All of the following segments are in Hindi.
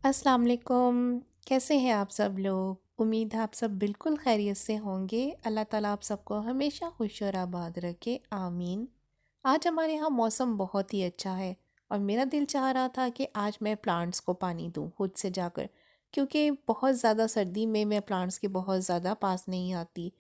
अस्सलाम वालेकुम। कैसे हैं आप सब लोग? उम्मीद है आप सब बिल्कुल खैरियत से होंगे। अल्लाह ताला आप सबको हमेशा खुश और आबाद रखे, आमीन। आज हमारे यहाँ मौसम बहुत ही अच्छा है और मेरा दिल चाह रहा था कि आज मैं प्लांट्स को पानी दूँ खुद से जाकर, क्योंकि बहुत ज़्यादा सर्दी में मैं प्लांट्स के बहुत ज़्यादा पास नहीं आती,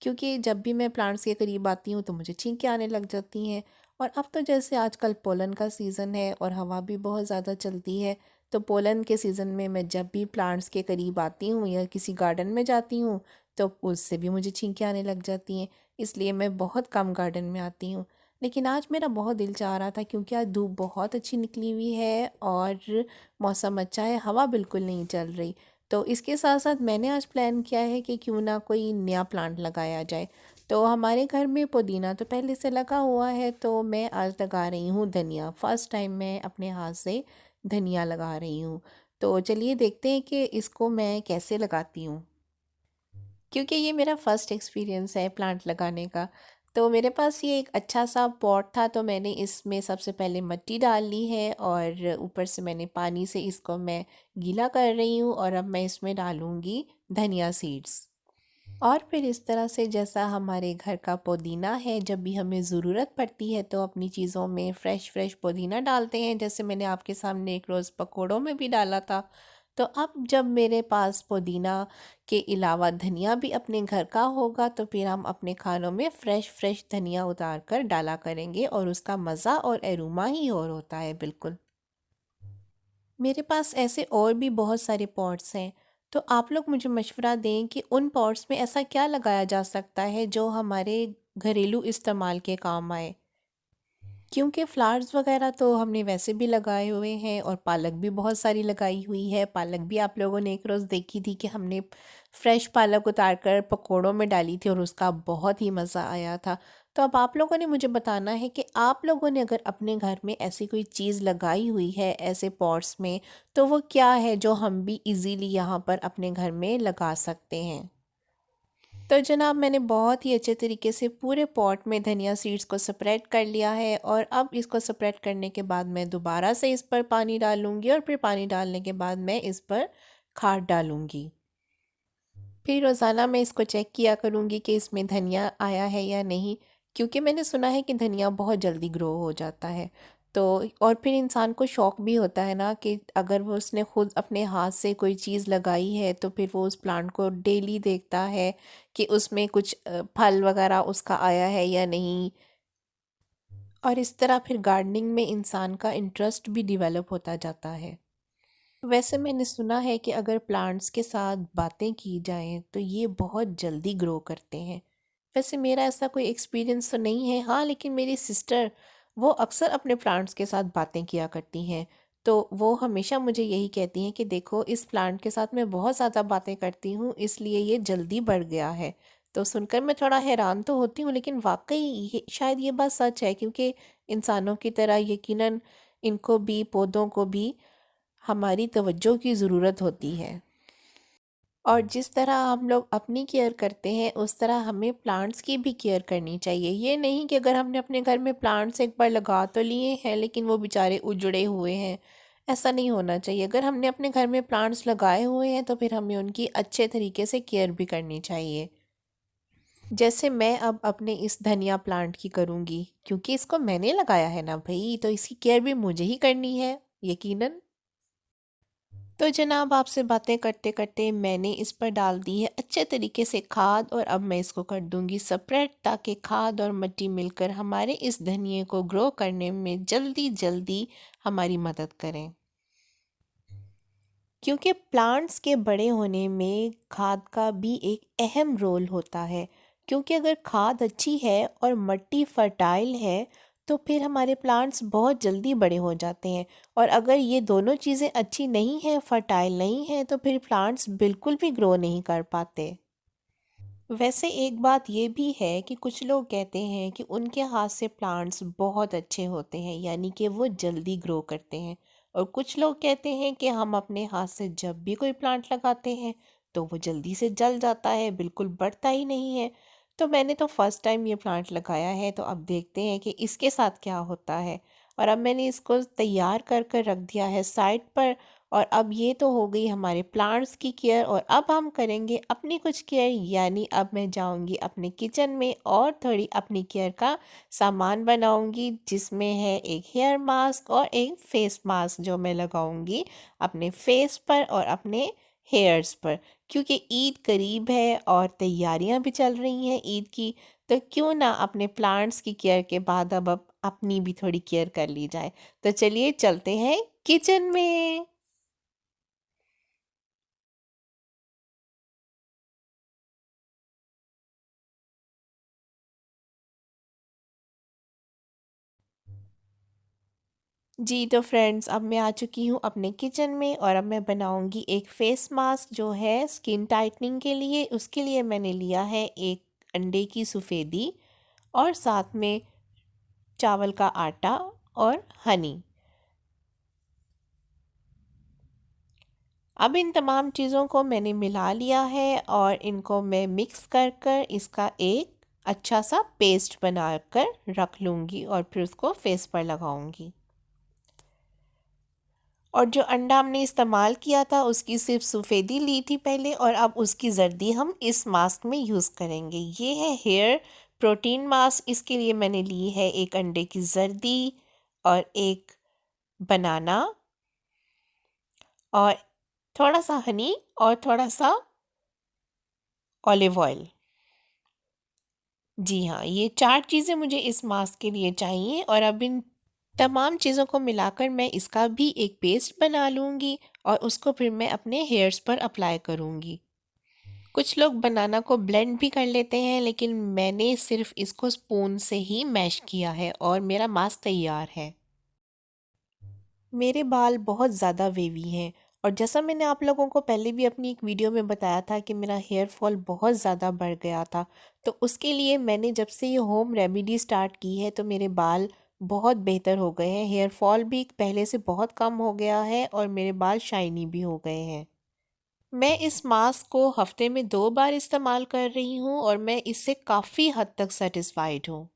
क्योंकि जब भी मैं प्लांट्स के करीब आती हूँ तो मुझे छींकें आने लग जाती हैं। और अब तो जैसे आजकल पोलन का सीज़न है और हवा भी बहुत ज़्यादा चलती है, तो पोलन के सीज़न में मैं जब भी प्लांट्स के करीब आती हूँ या किसी गार्डन में जाती हूँ तो उससे भी मुझे छींकें आने लग जाती हैं। इसलिए मैं बहुत कम गार्डन में आती हूँ। लेकिन आज मेरा बहुत दिल चाह रहा था, क्योंकि आज धूप बहुत अच्छी निकली हुई है और मौसम अच्छा है, हवा बिल्कुल नहीं चल रही। तो इसके साथ साथ मैंने आज प्लान किया है कि क्यों ना कोई नया प्लांट लगाया जाए। तो हमारे घर में पुदीना तो पहले से लगा हुआ है, तो मैं आज लगा रही हूँ धनिया। फर्स्ट टाइम मैं अपने हाथ से धनिया लगा रही हूँ। तो चलिए देखते हैं कि इसको मैं कैसे लगाती हूँ, क्योंकि ये मेरा फर्स्ट एक्सपीरियंस है प्लांट लगाने का। तो मेरे पास ये एक अच्छा सा पॉट था, तो मैंने इसमें सबसे पहले मिट्टी डाल ली है और ऊपर से मैंने पानी से इसको मैं गीला कर रही हूँ और अब मैं इसमें डालूँगी धनिया सीड्स। और फिर इस तरह से जैसा हमारे घर का पुदीना है, जब भी हमें ज़रूरत पड़ती है तो अपनी चीज़ों में फ़्रेश फ़्रेश पुदीना डालते हैं, जैसे मैंने आपके सामने एक रोज़ पकोड़ों में भी डाला था। तो अब जब मेरे पास पुदीना के अलावा धनिया भी अपने घर का होगा तो फिर हम अपने खानों में फ़्रेश फ़्रेश धनिया उतार कर डाला करेंगे और उसका मज़ा और एरोमा ही और होता है बिल्कुल। मेरे पास ऐसे और भी बहुत सारे पॉट्स हैं, तो आप लोग मुझे मशवरा दें कि उन पॉट्स में ऐसा क्या लगाया जा सकता है जो हमारे घरेलू इस्तेमाल के काम आए। क्योंकि फ्लावर्स वगैरह तो हमने वैसे भी लगाए हुए हैं और पालक भी बहुत सारी लगाई हुई है। पालक भी आप लोगों ने एक रोज़ देखी थी कि हमने फ्रेश पालक उतार कर पकौड़ों में डाली थी और उसका बहुत ही मज़ा आया था। तो अब आप लोगों ने मुझे बताना है कि आप लोगों ने अगर अपने घर में ऐसी कोई चीज़ लगाई हुई है ऐसे पॉट्स में, तो वो क्या है जो हम भी इजीली यहाँ पर अपने घर में लगा सकते हैं। तो जनाब मैंने बहुत ही अच्छे तरीके से पूरे पॉट में धनिया सीड्स को स्प्रेड कर लिया है और अब इसको स्प्रेड करने के बाद मैं दोबारा से इस पर पानी डालूंगी और फिर पानी डालने के बाद मैं इस पर खाद डालूंगी। फिर रोज़ाना मैं इसको चेक किया करूंगी कि इसमें धनिया आया है या नहीं, क्योंकि मैंने सुना है कि धनिया बहुत जल्दी ग्रो हो जाता है। तो और फिर इंसान को शौक भी होता है ना कि अगर वो उसने खुद अपने हाथ से कोई चीज़ लगाई है तो फिर वो उस प्लांट को डेली देखता है कि उसमें कुछ फल वगैरह उसका आया है या नहीं। और इस तरह फिर गार्डनिंग में इंसान का इंटरेस्ट भी डेवलप होता जाता है। वैसे मैंने सुना है कि अगर प्लांट्स के साथ बातें की जाएं तो ये बहुत जल्दी ग्रो करते हैं। वैसे मेरा ऐसा कोई एक्सपीरियंस तो नहीं है, हाँ, लेकिन मेरी सिस्टर वो अक्सर अपने प्लांट्स के साथ बातें किया करती हैं। तो वो हमेशा मुझे यही कहती हैं कि देखो इस प्लांट के साथ मैं बहुत ज़्यादा बातें करती हूँ इसलिए ये जल्दी बढ़ गया है। तो सुनकर मैं थोड़ा हैरान तो होती हूँ, लेकिन वाकई ये शायद ये बात सच है, क्योंकि इंसानों की तरह यकीनन इनको भी, पौधों को भी हमारी तवज्जो की ज़रूरत होती है। और जिस तरह हम लोग अपनी केयर करते हैं उस तरह हमें प्लांट्स की भी केयर करनी चाहिए। ये नहीं कि अगर हमने अपने घर में प्लांट्स एक बार लगा तो लिए हैं लेकिन वो बेचारे उजड़े हुए हैं, ऐसा नहीं होना चाहिए। अगर हमने अपने घर में प्लांट्स लगाए हुए हैं तो फिर हमें उनकी अच्छे तरीके से केयर भी करनी चाहिए। जैसे मैं अब अपने इस धनिया प्लांट की करूँगी, क्योंकि इसको मैंने लगाया है ना भाई, तो इसकी केयर भी मुझे ही करनी है यकीनन। तो जनाब आपसे बातें करते करते मैंने इस पर डाल दी है अच्छे तरीके से खाद और अब मैं इसको कर दूंगी स्प्रेड, ताकि खाद और मिट्टी मिलकर हमारे इस धनिए को ग्रो करने में जल्दी जल्दी हमारी मदद करें। क्योंकि प्लांट्स के बड़े होने में खाद का भी एक अहम रोल होता है। क्योंकि अगर खाद अच्छी है और मिट्टी फर्टाइल है तो फिर हमारे प्लांट्स बहुत जल्दी बड़े हो जाते हैं। और अगर ये दोनों चीज़ें अच्छी नहीं हैं, फर्टाइल नहीं है, तो फिर प्लांट्स बिल्कुल भी ग्रो नहीं कर पाते। वैसे एक बात ये भी है कि कुछ लोग कहते हैं कि उनके हाथ से प्लांट्स बहुत अच्छे होते हैं, यानी कि वो जल्दी ग्रो करते हैं। और कुछ लोग कहते हैं कि हम अपने हाथ से जब भी कोई प्लांट लगाते हैं तो वो जल्दी से जल जाता है, बिल्कुल बढ़ता ही नहीं है। तो मैंने तो फर्स्ट टाइम ये प्लांट लगाया है, तो अब देखते हैं कि इसके साथ क्या होता है। और अब मैंने इसको तैयार कर कर रख दिया है साइड पर। और अब ये तो हो गई हमारे प्लांट्स की केयर, और अब हम करेंगे अपनी कुछ केयर, यानी अब मैं जाऊंगी अपने किचन में और थोड़ी अपनी केयर का सामान बनाऊंगी, जिसमें है एक हेयर मास्क और एक फेस मास्क जो मैं लगाऊंगी अपने फेस पर और अपने हेयर्स पर। क्योंकि ईद करीब है और तैयारियां भी चल रही हैं ईद की, तो क्यों ना अपने प्लांट्स की केयर के बाद अब अपनी भी थोड़ी केयर कर ली जाए। तो चलिए चलते हैं किचन में। जी तो फ्रेंड्स, अब मैं आ चुकी हूँ अपने किचन में और अब मैं बनाऊंगी एक फेस मास्क जो है स्किन टाइटनिंग के लिए। उसके लिए मैंने लिया है एक अंडे की सफ़ेदी और साथ में चावल का आटा और हनी। अब इन तमाम चीज़ों को मैंने मिला लिया है और इनको मैं मिक्स कर कर इसका एक अच्छा सा पेस्ट बनाकर रख लूँगी और फिर उसको फेस पर लगाऊंगी। और जो अंडा हमने इस्तेमाल किया था उसकी सिर्फ सफ़ेदी ली थी पहले, और अब उसकी जर्दी हम इस मास्क में यूज़ करेंगे। ये है हेयर प्रोटीन मास्क। इसके लिए मैंने ली है एक अंडे की जर्दी और एक बनाना और थोड़ा सा हनी और थोड़ा सा ऑलिव ऑयल। जी हाँ, ये 4 चीज़ें मुझे इस मास्क के लिए चाहिए और अब इन तमाम चीज़ों को मिलाकर मैं इसका भी एक पेस्ट बना लूँगी और उसको फिर मैं अपने हेयर्स पर अप्लाई करूँगी। कुछ लोग बनाना को ब्लेंड भी कर लेते हैं, लेकिन मैंने सिर्फ इसको स्पून से ही मैश किया है और मेरा मास्क तैयार है। मेरे बाल बहुत ज़्यादा वेवी हैं और जैसा मैंने आप लोगों को पहले भी अपनी एक वीडियो में बताया था कि मेरा हेयर फॉल बहुत ज़्यादा बढ़ गया था। तो उसके लिए मैंने जब से ये होम रेमेडी स्टार्ट की है तो मेरे बाल बहुत बेहतर हो गए हैं। हेयर फॉल भी पहले से बहुत कम हो गया है और मेरे बाल शाइनी भी हो गए हैं। मैं इस मास्क को हफ्ते में 2 बार इस्तेमाल कर रही हूँ और मैं इससे काफ़ी हद तक सेटिस्फाइड हूँ।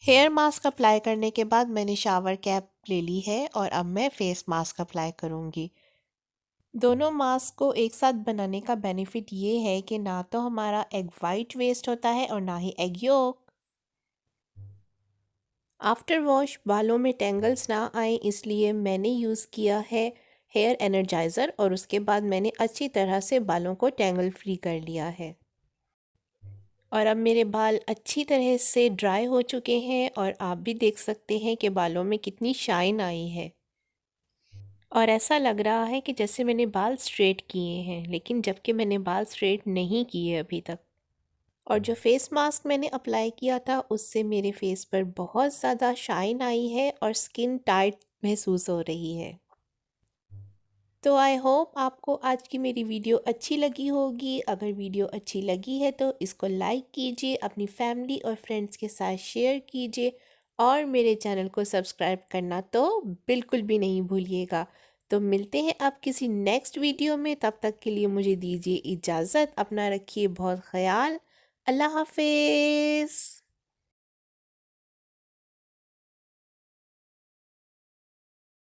हेयर मास्क अप्लाई करने के बाद मैंने शावर कैप ले ली है और अब मैं फेस मास्क अप्लाई करूँगी। दोनों मास्क को एक साथ बनाने का बेनिफिट ये है कि ना तो हमारा एग वाइट वेस्ट होता है और ना ही एग योक। आफ्टर वॉश बालों में टेंगल्स ना आए इसलिए मैंने यूज़ किया है हेयर एनर्जाइज़र और उसके बाद मैंने अच्छी तरह से बालों को टेंगल फ्री कर लिया है। और अब मेरे बाल अच्छी तरह से ड्राई हो चुके हैं और आप भी देख सकते हैं कि बालों में कितनी शाइन आई है। और ऐसा लग रहा है कि जैसे मैंने बाल स्ट्रेट किए हैं, लेकिन जबकि मैंने बाल स्ट्रेट नहीं किए अभी तक। और जो फेस मास्क मैंने अप्लाई किया था उससे मेरे फेस पर बहुत ज़्यादा शाइन आई है और स्किन टाइट महसूस हो रही है। तो आई होप आपको आज की मेरी वीडियो अच्छी लगी होगी। अगर वीडियो अच्छी लगी है तो इसको लाइक कीजिए, अपनी फैमिली और फ्रेंड्स के साथ शेयर कीजिए और मेरे चैनल को सब्सक्राइब करना तो बिल्कुल भी नहीं भूलिएगा। तो मिलते हैं आप किसी नेक्स्ट वीडियो में, तब तक के लिए मुझे दीजिए इजाज़त। अपना रखिए बहुत ख्याल। अल्लाह हाफिज़।